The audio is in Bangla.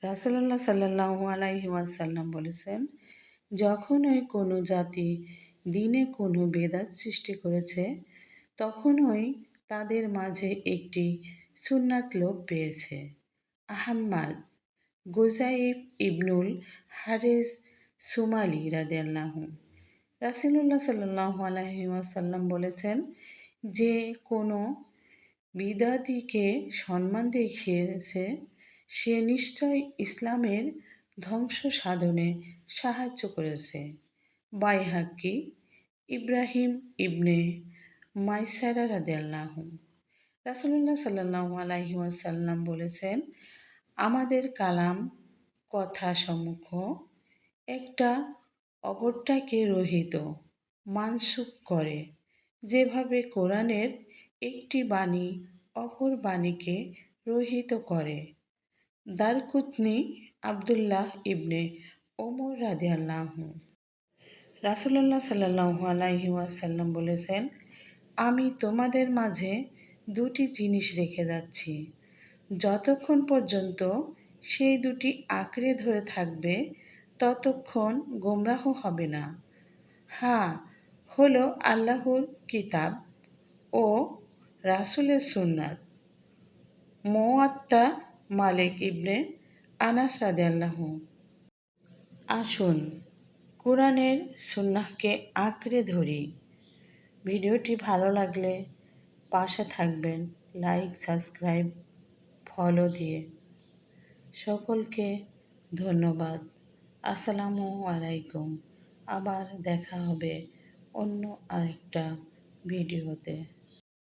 রাসূলুল্লাহ সাল্লাল্লাহু আলাইহি ওয়াসাল্লাম বলেছেন, যখনই কোনো জাতি দ্বীনে কোনো বেদাত সৃষ্টি করেছে, তখনই তাদের মাঝে একটি সুন্নাত লোপ পেয়েছে। আহম্মদ গুজাইফ ইবনুল হারিস সুমালি রাদিয়াল্লাহু রাসূলুল্লাহ সাল্লাল্লাহু আলাইহি ওয়াসাল্লাম বলেছেন, যে কোনো বিদাতীকে সম্মান দেখিয়েছে, সে নিশ্চয় ইসলামের ধ্বংস সাধনে সাহায্য করেছে। বাইহাক্কি ইব্রাহিম ইবনে মাইসারা রাদিয়াল্লাহু রাসূলুল্লাহ সাল্লাল্লাহু আলাইহি ওয়াসাল্লাম বলেছেন, আমাদের কালাম কথা সমূহ একটা অপরটাকে রহিত মানসুখ করে, যেভাবে কোরআনের একটি বাণী অপর বাণীকে রহিত করে। দারকুতনি আবদুল্লাহ ইবনে ওমর রাদিয়াল্লাহু রাসূলুল্লাহ সাল্লাল্লাহু আলাইহি ওয়াসাল্লাম বলেছেন, আমি তোমাদের মাঝে দুটি জিনিস রেখে যাচ্ছি, যতক্ষণ পর্যন্ত সেই দুটি আঁকড়ে ধরে থাকবে ততক্ষণ গোমরাহ হবে না। হলো আল্লাহর কিতাব ও রাসূলের সুন্নাত। মুওয়াত্তা মালিক ইবনে আনাস রাদিয়াল্লাহু আসুন কোরআনের সুন্নাহকে আঁকড়ে ধরি। ভিডিওটি ভালো লাগলে পাশে থাকবেন, লাইক, সাবস্ক্রাইব, ফলো দিয়ে। সকলকে ধন্যবাদ। আসসালামু আলাইকুম। আবার দেখা হবে অন্য আরেকটা ভিডিওতে।